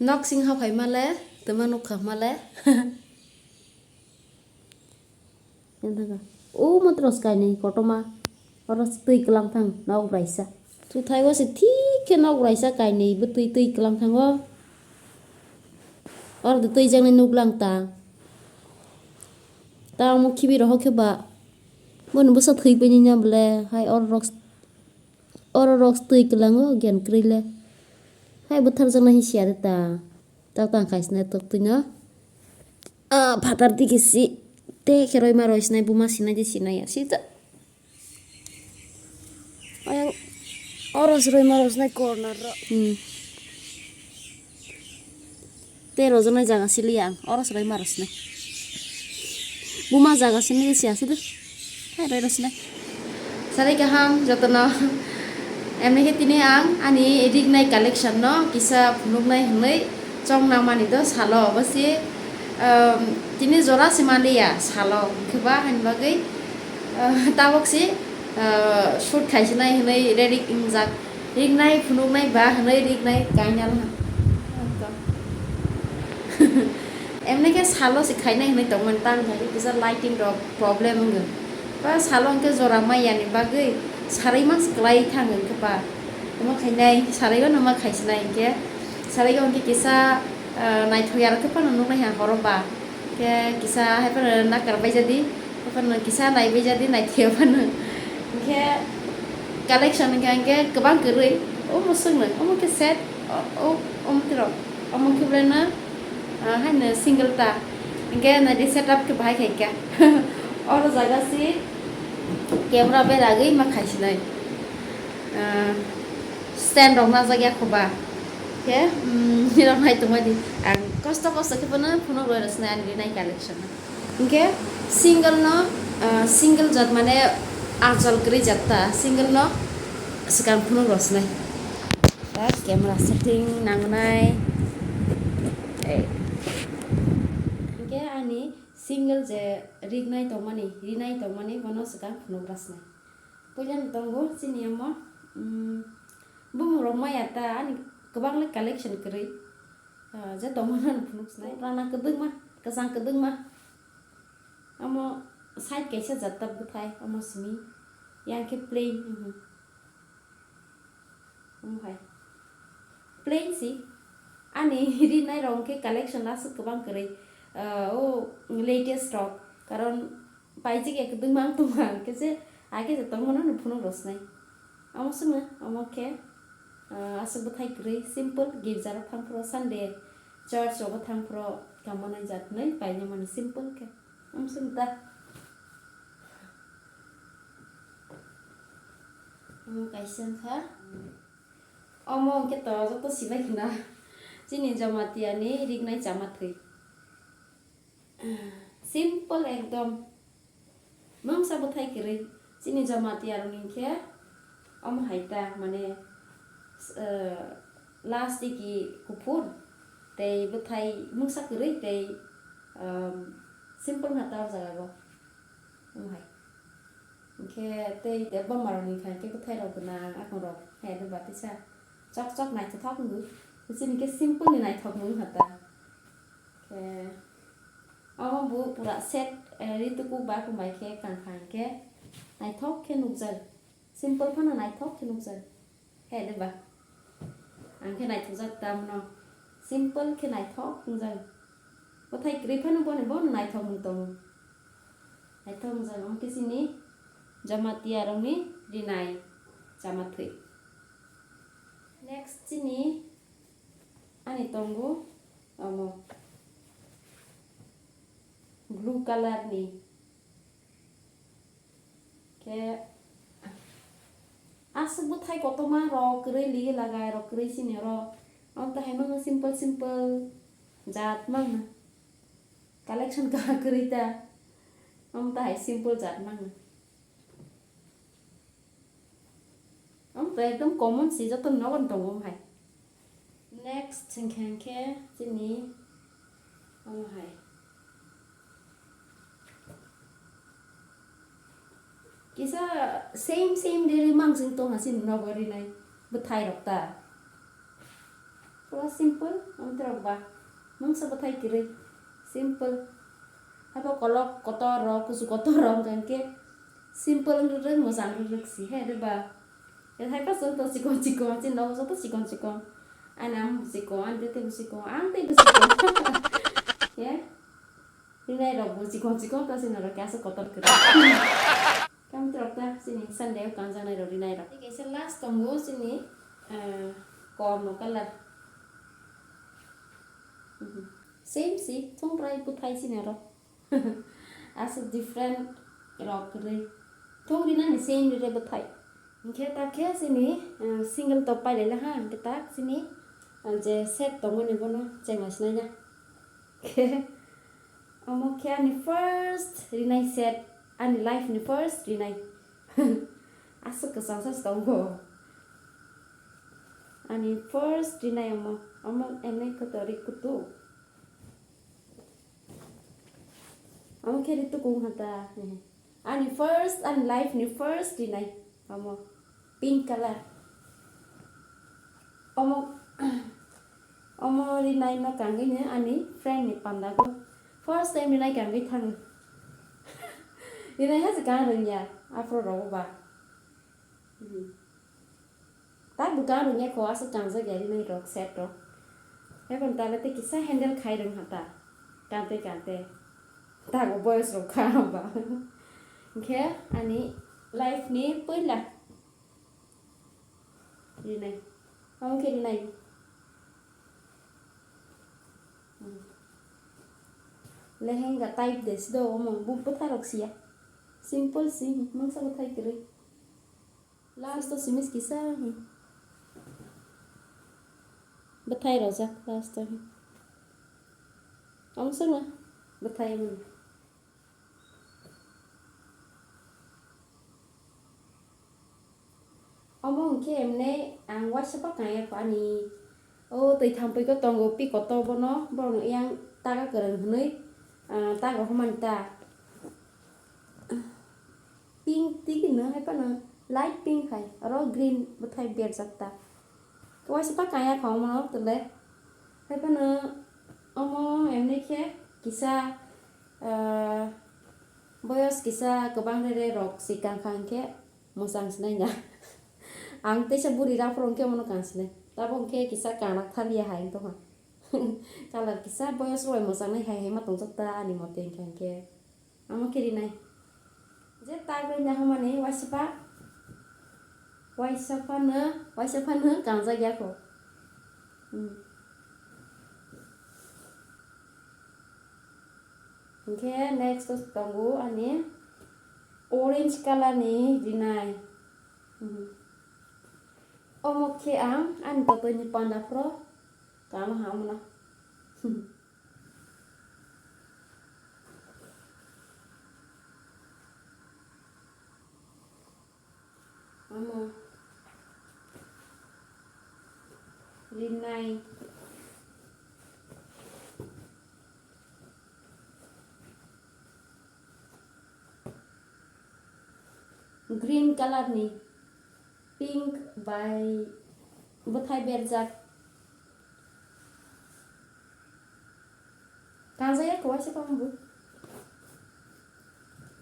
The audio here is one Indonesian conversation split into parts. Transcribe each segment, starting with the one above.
nóc sinh học hay mà lẽ tụi mà nóc mà lẽ nhân thằng mà terus cái này có tôm mà orang tui kelang thang nóc raisa tu thay quá sẽ cái nóc raisa cái này bữa tui kelang thang quá orang tui jangan nóc lang ta tao mau kibi roh ke ba muốn bữa sau thui bên nhau bলে hay orang rock tui kelang quá gian krile hay bữa thằng jangan hisyar ta tao tang khai sna tok tu no phatar di kisi te kheroi ma rois nai buma sina di sina ya sita ayang oros roi ma rois nai corner ro te rojo nai jaga siliang oros roi ma rois nai buma jaga sini di sia situ hai roi rois nai sare kaham jotno emne ke tini ang ani rignai collection no kisa phunuk nai hnei trong namani do salo basi tini jora simalia salo kheba han bagai tabok si shoot khaisnai hnei ready injak rignai phunuk nai ba hnei rignai kainal emne ke salo si khainai hnei tongman tang thai kisa lighting do problem nge ba salo ke jora mai ani bagai sarai mas klai thangen kheba tama khainai sarai go nama khaisnai ke sarai go ke kisa nai thoyar ke pan nung nai ha horoba ke kisa hai pan na karbai jadi pan kisa nai bai jadi nai thia pan ke collection ke kebang kerui musung na ke set tiro ke blena hai na single ta ke na di setup ke bhai khai ka और जगह से कैमरा पे लगे मा खाइसिनाय स्टैंड रंना जगह खोबा के निराव नाय तमादि आं कष्ट के पना फनो रसना आनि नाय कलेक्शन इनके सिंगल जात माने आजल ग्रे जाता सिंगल न सिगां फनो रसनाय दा कैमरा सेटिंग नांगनाय इनके आनि single je rignai tongmani bono saka phunograsna pojan tongo sini amo bum romai ata ani kebang le collection kri je tongmanan phunugsnai rana kedeng ma amo side kaisa jatab buthai amo simi yang ke plain amo hai plain si ani rignai rong ke collection las kebang kri latest stock karon paiji ke kedeng mang tumang kese age je tongmono no phuno rosnai amo sunga amo ke asuk thai kri simple girjar thangpro sunday church obo thangpro kamonai jat nai paine mane simple ke am sunta amo kaisan kha amo ke to joto sibai khna chini jamatiani rignai jamathai simple एकदम mang sabu thai kiri sini jamati aroni ke am haita mane last ki kupur tei buthai mungsa kiri tei simple hata jaga go am hai ke tei deba maroni khan ke buthai ro gna akon ro he de batisa chok nai thok ngu sini ke simple ni nai thok ngu hata ke amo bu pura set ritu ku ba ku mai ke kan khan ke nai thok ke nukjar simple phana nai thok ke nukjar he de ba ang ke nai thukjar tam no simple ke nai thok nukjar bo thai kri phana bo nai thok mung tong nai thok nukjar am ke sini jamati aroni dinai jamathui next sini ani tongo amo blue color ni ke asbu thai kotoma ro krei li lagai ro krei sini ro on ta hai mang simple jat mang collection ka krei ta on ta hai simple jat mang on ta ekdom common si joto no kon tong hai next thing ke sini on hai kisa same deri mang sing tong hasin no bari nai buthai rokta Kalau simple, terus bah, mungkin seperti kiri, simple. Apa kalau kotor, kusu kotor kan ke, simple ngurus musang ngurus sih, ada bah. Ya hai pas untuk sikon, cina waktu itu sikon, anam sikon, ante sikon, ya. Ini ada sikon, tapi nara kiasa kotor kiri. Kamu terus dah sini, sandal kan sana ada ini ada. Ini kisah last tunggu sini, korno color. Same sih, tong try putai sini ada. As a different rock ray. Tong di nani same di putai. Kita kaya sini single top pada lah han kita sini je set tunggu ni bono cengas nanya. Amo kaya ni first rinai set ani life ni first rinai. Asuk kesasa tunggu. Ani first rinai amo emne kotori kutu. Amo kaya itu kung hata. Ani first ani life ni first rinai amo pink color. Omo rinai no kangi ni ani friend ni panda ko. First time rinai kangi thang. Rinai has kan runya afro ro ba. Ta bukan runya ko asu kanza gari nai rock set ro. He kon ta lete kisa handle khai rung hata. Kante. Ta ko boys ro kha ba. Okay, ani life ni pula. Rinai. Kamu ke rinai. Lehenga type des do omong bumpu tarok sia. Simple sih, mang sa thai kiri. Last to simis kisa. Bathai roja last to. Kamu sana bathai mun. Omong ke emne ang WhatsApp kaya ko ani tui tham pi ko tongo pi ko to bono yang ta ka kereng hnui ta ko man ta pink ti na hai pa na light pink hai aro green buthai ber sakta ko WhatsApp kaya ko mo to le hai pa na omo emne ke kisa boyos kisa kebang re rok si kang ke mosang snai na ang te sa buri ra prong ke mono kansle tabong ke kisa kanak thalia hai to ha kalar kisa boyos roi mosang nai hai ma tong sakta ani mo teng kan ke amo kiri nai je ta go nya ha mane whatsapp na kangza ya ko okay next to tonggu ani orange color ni dinai Omo ke ang an to ni panda pro kama hamna Omo Rignai green color ni pink by buthai berjak kanza ya ko wasi pambu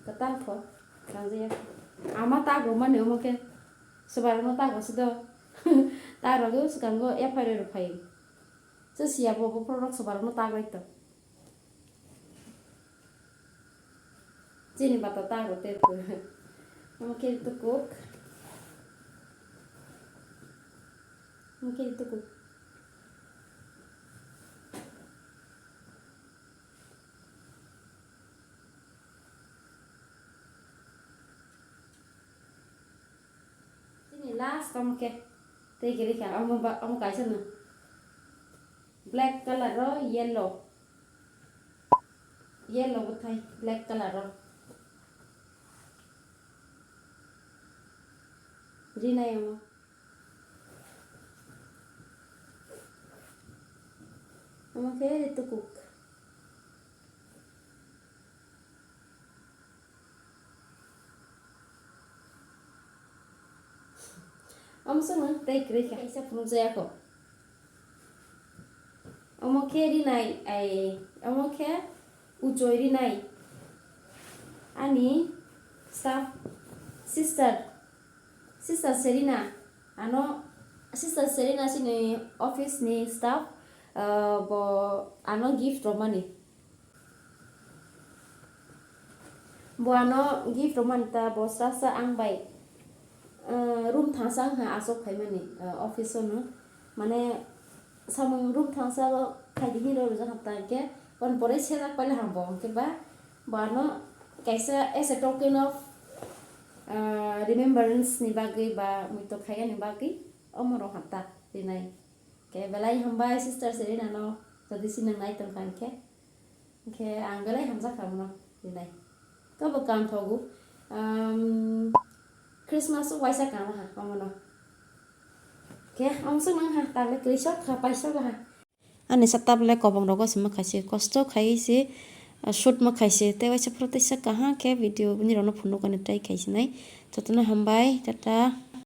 katal ko kanza ya ama ta go mane mo ke sebar no ta go sido ta ro go sekango ya pare ro pai se sia bo product sebar no ta go ito jini bata ta go te ko mo ke to cook Mungkin itu ku. Ini last kamu ke. Teh kiri kan, kamu kasih na. Black color ro yellow. Yellow butai black color ro. Rina yang Vamos ver itu cook. Vamos sana, take reka. Isa puno saya ko. Omoke rinai omoke ujoy rinai ani staff sister Serina ano sister Serina sini office ni staff bo ano gift romani bo ano gift romanta bo sasa angbai room thasang ha asok khai mani office no mane samung room thangsa lo khai di ro ja hapta ke kon pore sera pala hambo ke ba no kaisa as a token of remembrance ni bagai ba muito khaya ni bagai omoro hapta dinai ke belai hambai sister Serina no jadi sinang nai tam kan ke anggalai hamza kamu dinai ko bakam thogu Christmas waisa kan ha omono ke omsung nang ha tale krisok ha paisa ha ani satable kobong rogo sima khaisi kosto khaisi shoot ma khaisi te waisa protesa kaha ke video ni rono phunu kan tai khaisi nai totna hambai tata